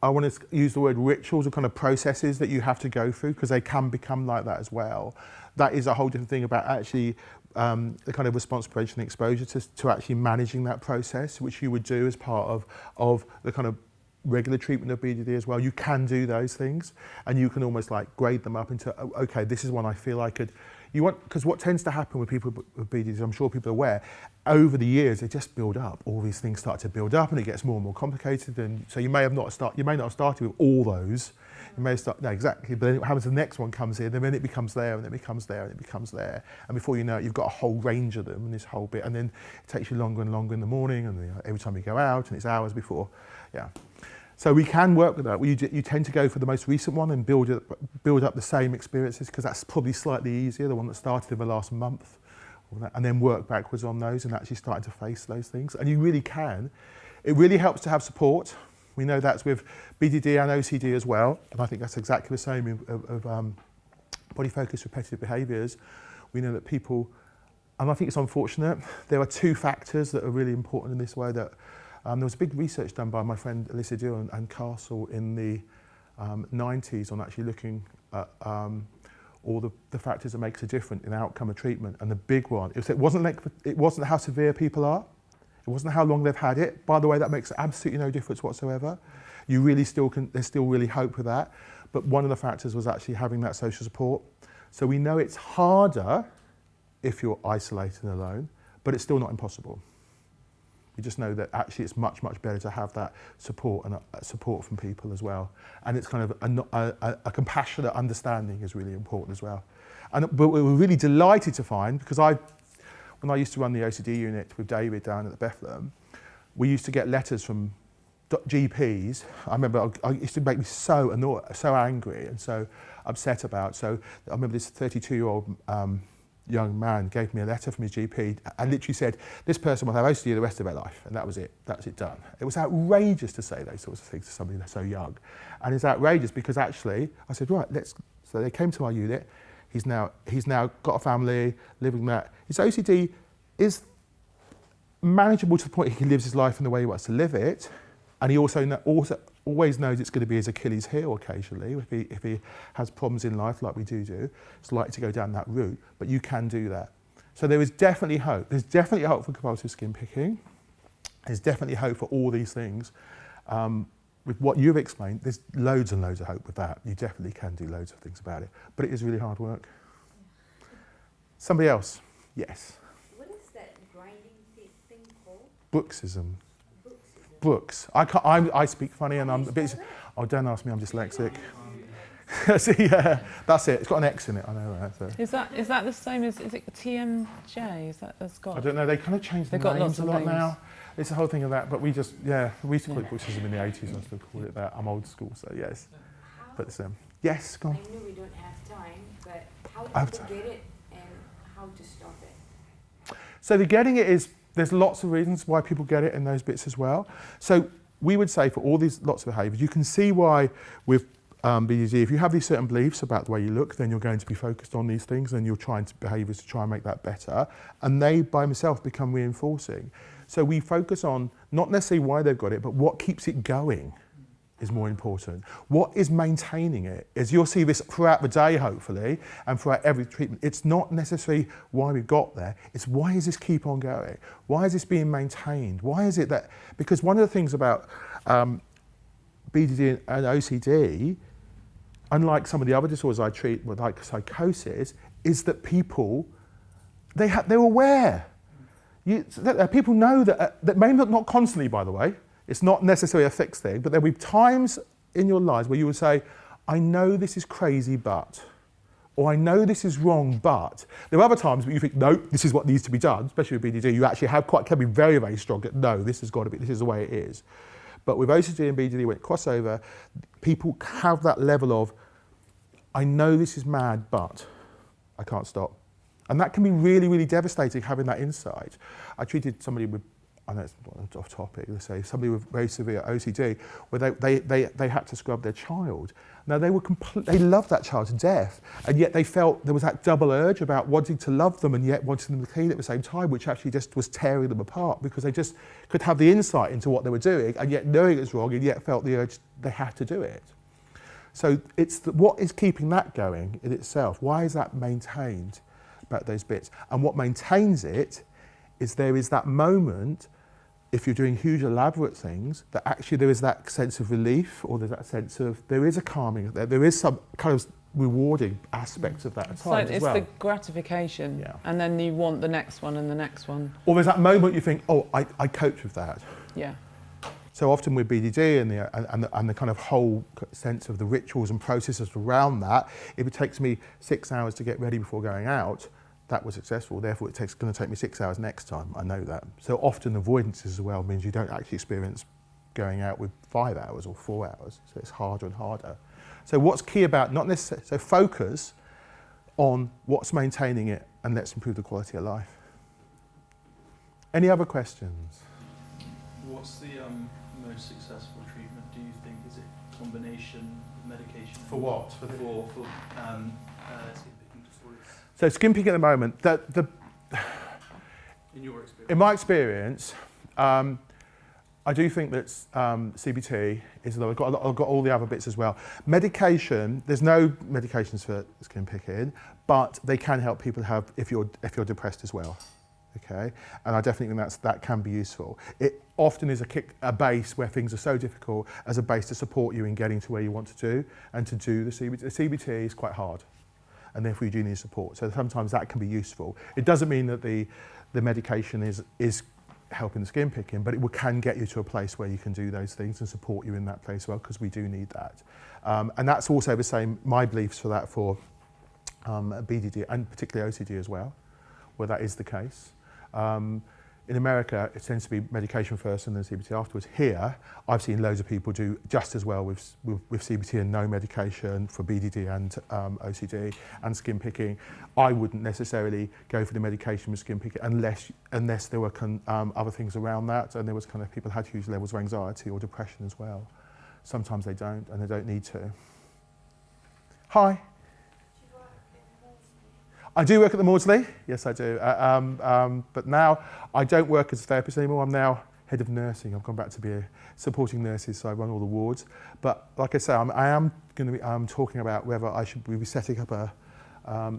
I want to use the word rituals or kind of processes that you have to go through, because they can become like that as well. That is a whole different thing about actually the kind of response, prevention, and exposure to actually managing that process, which you would do as part of the kind of regular treatment of BDD as well. You can do those things, and you can almost like grade them up into, okay, this is one I feel I could. Because what tends to happen with people with BDD, I'm sure people are aware, over the years they just build up. All these things start to build up, and it gets more and more complicated. And so you may not have started with all those. You may start, no, exactly. But then what happens? The next one comes in, and then it becomes there, and it becomes there, and it becomes there. And before you know it, you've got a whole range of them, and this whole bit. And then it takes you longer and longer in the morning, and every time you go out, and it's hours before. Yeah. So we can work with that. You tend to go for the most recent one and build up the same experiences, because that's probably slightly easier, the one that started in the last month, and then work backwards on those and actually starting to face those things. And you really can. It really helps to have support. We know that's with BDD and OCD as well, and I think that's exactly the same of body-focused repetitive behaviours. We know that people, and I think it's unfortunate, there are two factors that are really important in this way. That there was big research done by my friend Alyssa Dill and Castle in the 90s on actually looking at all the factors that makes a difference in outcome of treatment. And the big one, it wasn't how severe people are, it wasn't how long they've had it. By the way, that makes absolutely no difference whatsoever. You really there's still really hope with that. But one of the factors was actually having that social support. So we know it's harder if you're isolated and alone, but it's still not impossible. We just know that actually it's much, much better to have that support and support from people as well. And it's kind of a compassionate understanding is really important as well. But we were really delighted to find, because when I used to run the OCD unit with David down at the Bethlehem, we used to get letters from GPs. I remember it used to make me so annoyed, so angry and so upset about. So I remember this 32-year-old young man gave me a letter from his GP and literally said, this person will have OCD the rest of their life, and that was it, that's it done. It was outrageous to say those sorts of things to somebody that's so young. And it's outrageous because actually, I said, right, so they came to our unit, he's now got a family, living that. His OCD is manageable to the point he lives his life in the way he wants to live it, and he also always knows it's going to be his Achilles heel occasionally. If he has problems in life like we do, it's likely to go down that route, but you can do that. So there is definitely hope. There's definitely hope for compulsive skin picking. There's definitely hope for all these things. With what you've explained, there's loads and loads of hope with that. You definitely can do loads of things about it, but it is really hard work. Somebody else? Yes. What is that grinding thing called? Bruxism. Books. I speak funny and I'm a bit. Oh, don't ask me. I'm dyslexic. See, yeah, that's it. It's got an X in it. I know that. So. Is that the same as? Is it TMJ? Is that that's got? I don't know. They kind of changed the names a lot now. It's the whole thing of that. But we used to call it Bruxism in the 80s. And I still call it that. I'm old school, so yes. But yes, go on. I know we don't have time, but how to get it and how to stop it? So the getting it is. There's lots of reasons why people get it in those bits as well. So we would say for all these lots of behaviours, you can see why with BDD, if you have these certain beliefs about the way you look, then you're going to be focused on these things and you're trying to behaviours to try and make that better. And they by themselves become reinforcing. So we focus on not necessarily why they've got it, but what keeps it going is more important. What is maintaining it? As you'll see this throughout the day, hopefully, and throughout every treatment, it's not necessarily why we got there, it's why does this keep on going? Why is this being maintained? Why is it that, because one of the things about BDD and OCD, unlike some of the other disorders I treat, with like psychosis, is that people, they're aware. People know that may not constantly, by the way, it's not necessarily a fixed thing, but there'll be times in your lives where you would say, I know this is crazy, but, or I know this is wrong, but. There are other times where you think, no, this is what needs to be done, especially with BDD. You actually can be very, very strong at, no, this has got to be, this is the way it is. But with OCD and BDD, when it crossover, people have that level of, I know this is mad, but I can't stop. And that can be really, really devastating, having that insight. I treated somebody with I know it's off topic, let's say somebody with very severe OCD, where they had to scrub their child. Now they loved that child to death, and yet they felt there was that double urge about wanting to love them and yet wanting them to clean at the same time, which actually just was tearing them apart, because they just could have the insight into what they were doing and yet knowing it was wrong and yet felt the urge they had to do it. So it's what is keeping that going in itself? Why is that maintained about those bits? And what maintains it is there is that moment, if you're doing huge elaborate things, that actually there is that sense of relief, or there's that sense of, there is a calming, there is some kind of rewarding aspects of that at times as well. It's the gratification, and then you want the next one and the next one. Or there's that moment you think, oh, I cope with that. Yeah. So often with BDD and the kind of whole sense of the rituals and processes around that, if it takes me 6 hours to get ready before going out, that was successful, therefore it's going to take me 6 hours next time, I know that. So often avoidances as well means you don't actually experience going out with 5 hours or 4 hours, so it's harder and harder. So what's key about, not necessarily, so focus on what's maintaining it and let's improve the quality of life. Any other questions? What's the most successful treatment, do you think? Is it combination medication? For what? For so skin picking at the moment, in your experience? In my experience, I do think that CBT is, I've got all the other bits as well. Medication, there's no medications for skin picking, but they can help people have, if you're depressed as well. Okay, and I definitely think that can be useful. It often is a base where things are so difficult as a base to support you in getting to where you want to do, and to do the CBT. The CBT is quite hard, and therefore you do need support. So sometimes that can be useful. It doesn't mean that the medication is helping the skin picking, but it can get you to a place where you can do those things and support you in that place well, because we do need that. And that's also the same, my beliefs for that for BDD and particularly OCD as well, where that is the case. In America, it tends to be medication first and then CBT afterwards. Here, I've seen loads of people do just as well with CBT and no medication for BDD and OCD and skin picking. I wouldn't necessarily go for the medication with skin picking unless there were other things around that, and there was kind of people had huge levels of anxiety or depression as well. Sometimes they don't, and they don't need to. Hi. I do work at the Maudsley, yes I do, but now I don't work as a therapist anymore. I'm now head of nursing. I've gone back to be supporting nurses, so I run all the wards. But like I say, I am going to be talking about whether I should be setting up a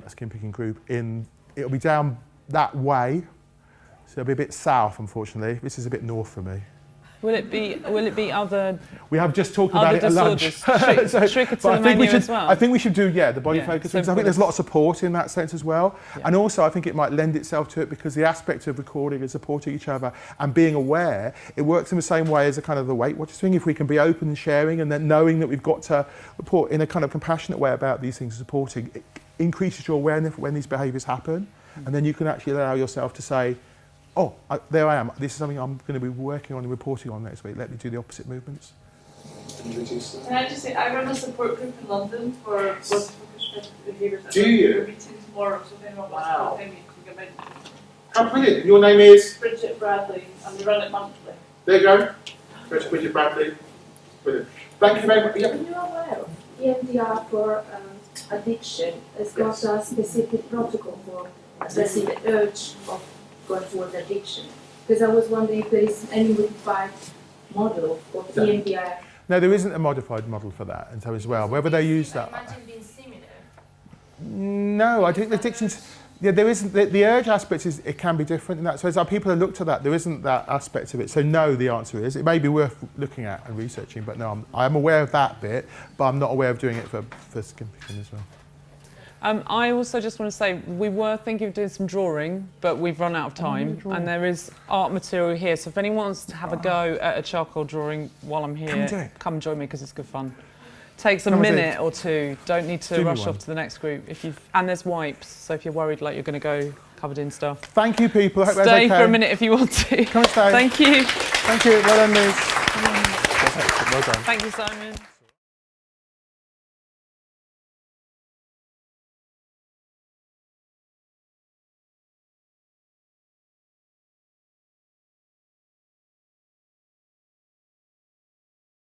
skin picking group it'll be down that way, so it'll be a bit south, unfortunately. This is a bit north for me. Will it be other? We have just talked about it at lunch. Trichotillomania as well. I think we should do the body focus, because I think there's a lot of support in that sense as well. Yeah. And also I think it might lend itself to it because the aspect of recording and supporting each other and being aware, it works in the same way as a kind of the Weight Watchers thing. If we can be open and sharing, and then knowing that we've got to report in a kind of compassionate way about these things, supporting, it increases your awareness when these behaviours happen, and then you can actually allow yourself to say, oh, there I am. This is something I'm going to be working on and reporting on next week. Let me do the opposite movements. Can I just say, I run a support group in London for behaviours. Do you? We're meeting tomorrow, so if anyone wants to come in, you can come in. How brilliant. Your name is? Bridget Bradley, and we run it monthly. There you go. Bridget Bradley. Brilliant. Thank you very much. Are you aware of EMDR for addiction? It's got a specific protocol for addressing the urge of going towards addiction, because I was wondering if there is any modified model for EMDR. No, there isn't a modified model for that, and so as well, whether they use that. Imagine being similar. No, I think the addictions. Yeah, there isn't. The urge aspect it can be different in that. So as our people have looked at that, there isn't that aspect of it. So no, the answer is it may be worth looking at and researching, but no, I'm aware of that bit, but I'm not aware of doing it for skin picking as well. I also just want to say, we were thinking of doing some drawing, but we've run out of time, and there is art material here, so if anyone wants to have a go at a charcoal drawing while I'm here, come join me, because it's good fun. Takes a minute or two, don't need to rush off to the next group. And there's wipes, so if you're worried like you're going to go covered in stuff. Thank you, people. I hope that's stay okay. for a minute if you want to. Come and stay. Thank you. Thank you. Well done, Liz. Well done. Thank you, Simon.